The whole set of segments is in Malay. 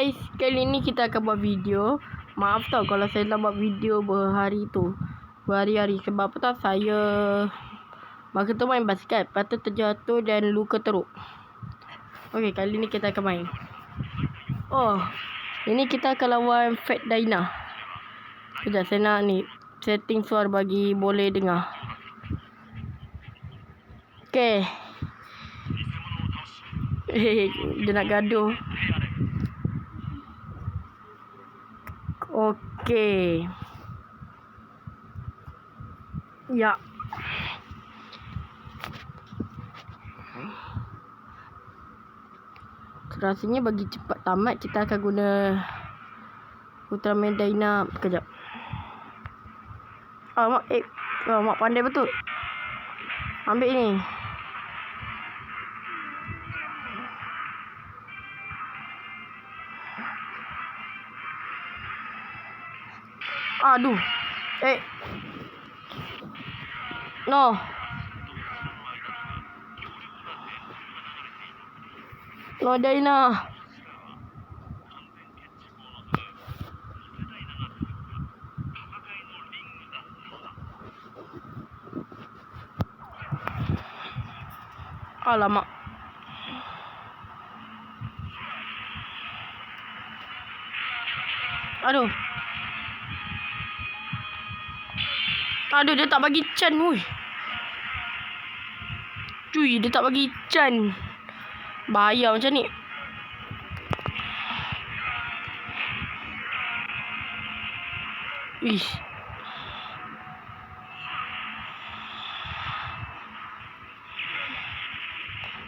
guys, kali ni kita akan buat video. Maaf tau kalau saya nak buat video berhari-hari. Sebab apa tau, saya masa tu main basket, lepas tu terjatuh dan luka teruk. Okay, kali ni kita akan main. Oh, ini kita akan lawan Fat Dyna. Sekejap, saya nak ni setting suara bagi boleh dengar. Okay. Dia nak gaduh. Okey. Ya. Rasanya bagi cepat tamat kita akan guna Ultraman Dyna. Sekejap. Mak pandai betul. Ambil ni. Aduh. No. No, Dyna. Alamak. Aduh. Aduh, dia tak bagi Chan, woi. Cuy, dia tak bagi Chan. Bahaya macam ni. Ish.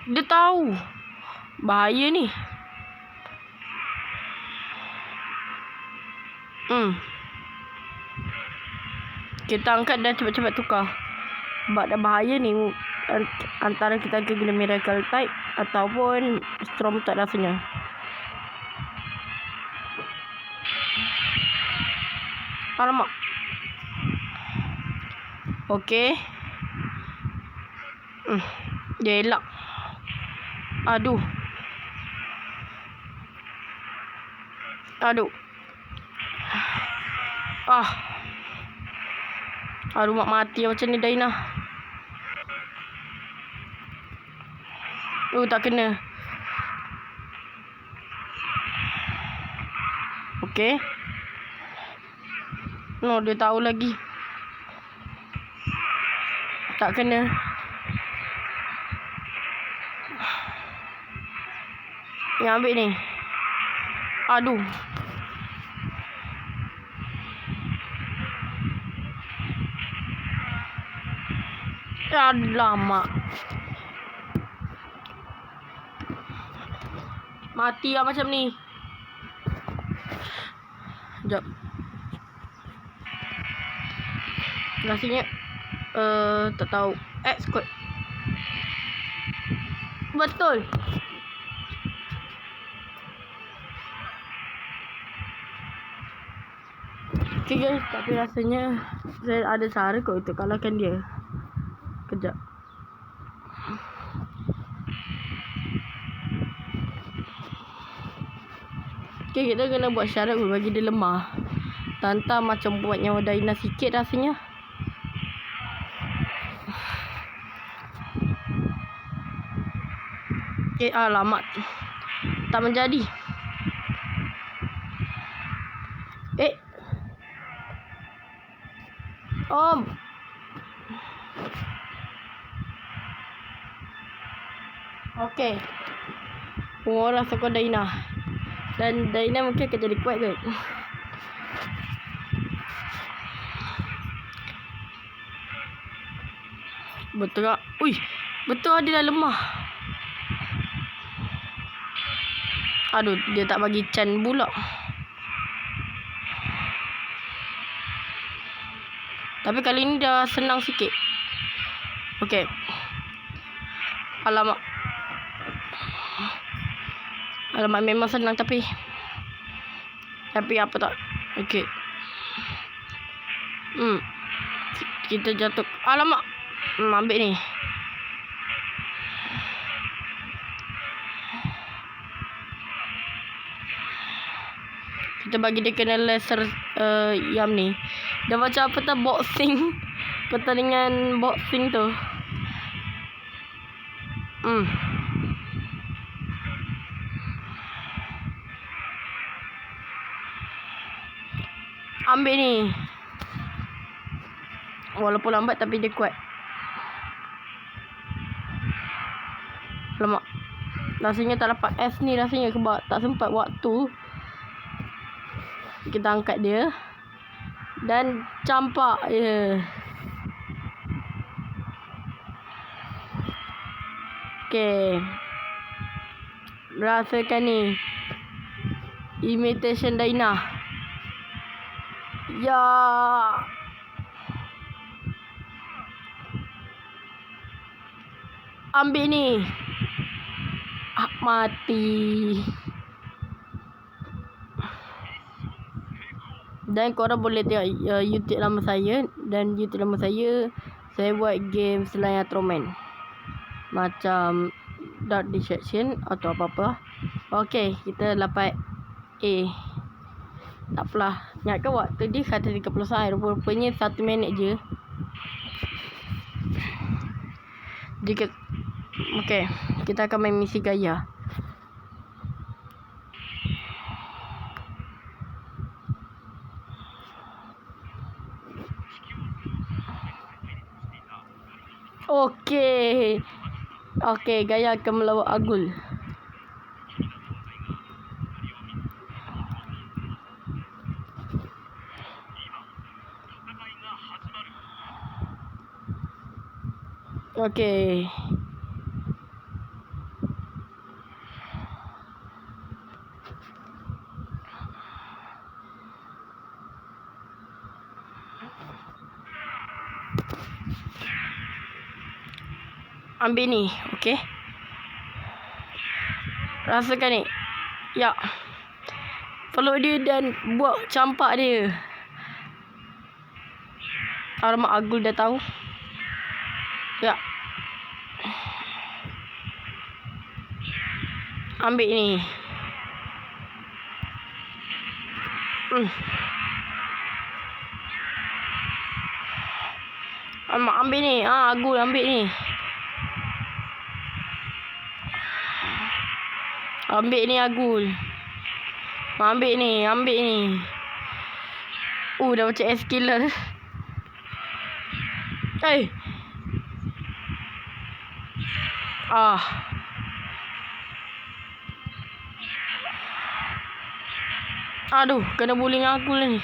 Dia tahu. Bahaya ni. Kita angkat dan cepat-cepat tukar. Sebab dah bahaya ni. Antara kita akan guna Miracle Type ataupun Storm Type rasanya. Alamak. Okey. Dia elak. Aduh. Aduh, mak mati macam ni Dyna. Tak kena. Okey. No, dia tahu lagi. Tak kena. Yang ambil ni. Aduh. Alamak. Mati lah macam ni. Sekejap. Rasanya tak tahu. Squad. Betul. Okay guys, tapi rasanya saya ada cara kot untuk kalahkan dia. Kejap. Okay, kita kena buat syarat bagi dia lemah. Tanta macam buat nyawa Dyna sikit rasanya. Alamak. Tak menjadi. Okey. Orang sokong Dyna. Dan Dyna mungkin akan jadi kuat kot. Betul tak? Betul dia dah lemah. Aduh, dia tak bagi Chan pula. Tapi kali ni dah senang sikit. Okey. Alamak, memang senang tapi apa tak. Okey. Kita jatuh. Alamak. Ambil ni. Kita bagi dia kena laser Yam ni. Dia macam apa tu, boxing. Pertandingan boxing tu. Ambil ni. Walaupun lambat tapi dia kuat. Lemak. Rasanya tak dapat S ni rasanya sebab tak sempat waktu. Kita angkat dia. Dan campak je. Okay. Rasakan ni. Imitation Dyna. Ya. Ambil ni. Mati. Dan korang boleh tengok YouTube nama saya. Dan YouTube nama saya buat game selain Atroman. Macam Dark Deception atau apa-apa. Okay, kita dapat A. Tak apalah. Ingatkan waktu dia kata 30 saat. Rupanya 1 minit je. Okay, kita akan main misi gaya. Okay. Okay, gaya akan melawan Agul. Okay. Ambil ni, okay. Rasakan ni. Ya. Follow dia dan buat campak dia. Alamak, Agul dah tahu. Ya. Ambil ni. Alamak, ambil ni. Agul ambil ni. Ambil ni Agul. Ambil ni. Dah macam S-Killer. Aduh, kena bullying Agul ni.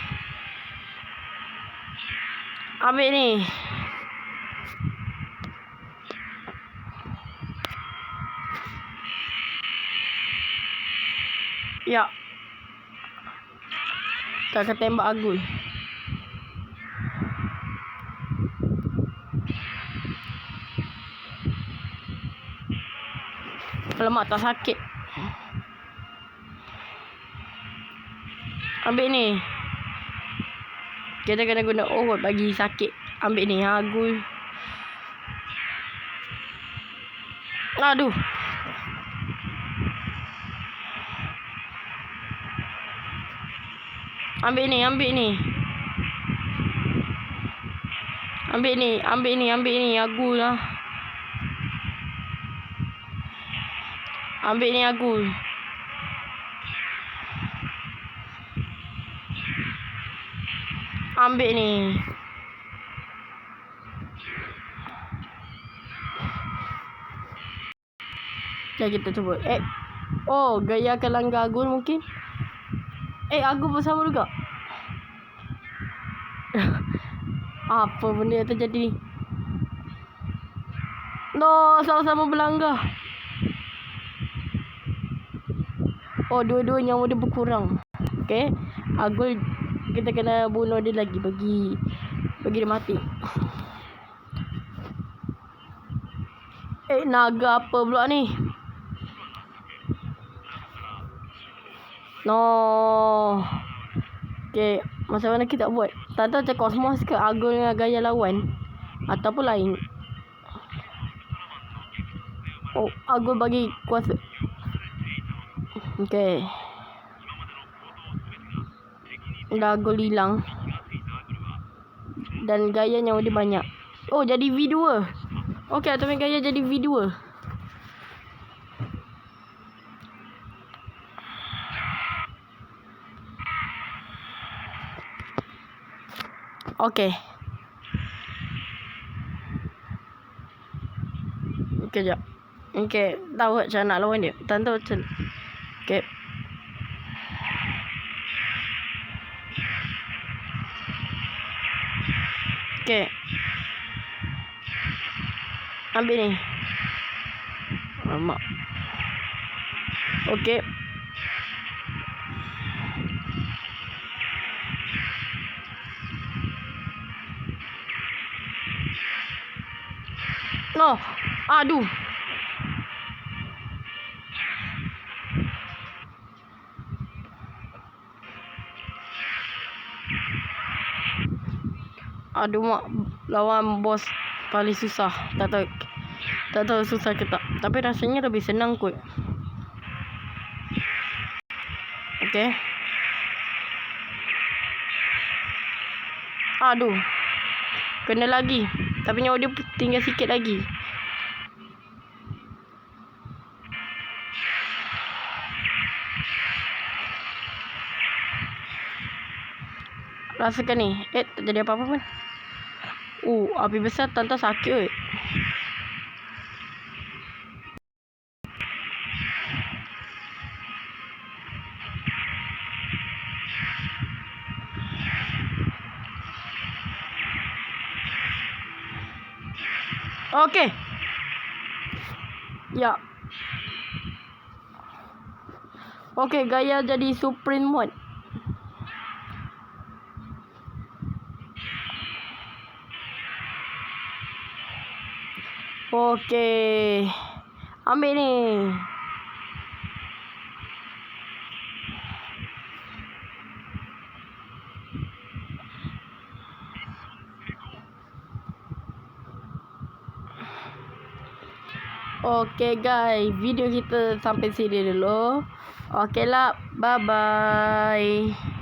Ambil ni. Ya. Tak akan tembak Agul. Alamak, tak sakit. Ambil ni. Kita kena guna obat bagi sakit. Ambil ni, Agul. Aduh. Ambil ni. Ambil ni, Agul lah. Ambil ni, Agul. Ambil ni. Sekejap kita cuba. Gaya akan langgar Agul mungkin. Agul bersama juga. Apa benda yang terjadi ni? No, sama-sama berlanggar. Dua-duanya dia berkurang. Okay. Agul kita kena bunuh dia lagi. Bagi dia mati. Naga apa pula ni? No. Okay. Macam mana kita buat? Tak tahu macam Cosmos ke Agul dengan gaya lawan. Ataupun lain. Agul bagi kuasa. Okay. Dah gol hilang. Dan gaya nyawa dia banyak. Oh, jadi V2. Okey, Atomic Gaya jadi V2. Okey. Okey, jap. Okey, tahu macam nak lawan dia. Tak tahu macam. Okey. Okey. Ambil ni. Alamak. Okey. No. Aduh. Aduh mak, lawan bos paling susah. Tak tahu susah ke tak. Tapi rasanya lebih senang kot. Okey. Aduh. Kena lagi. Tapi nyawa dia tinggal sikit lagi. Rasakan ni. Tak jadi apa-apa pun. Api besar tante sakit. Okey. Ya. Okey, Gaya jadi Supreme Mode. Okey. Ambil ni. Okey guys, video kita sampai sini dulu. Okeylah, bye bye.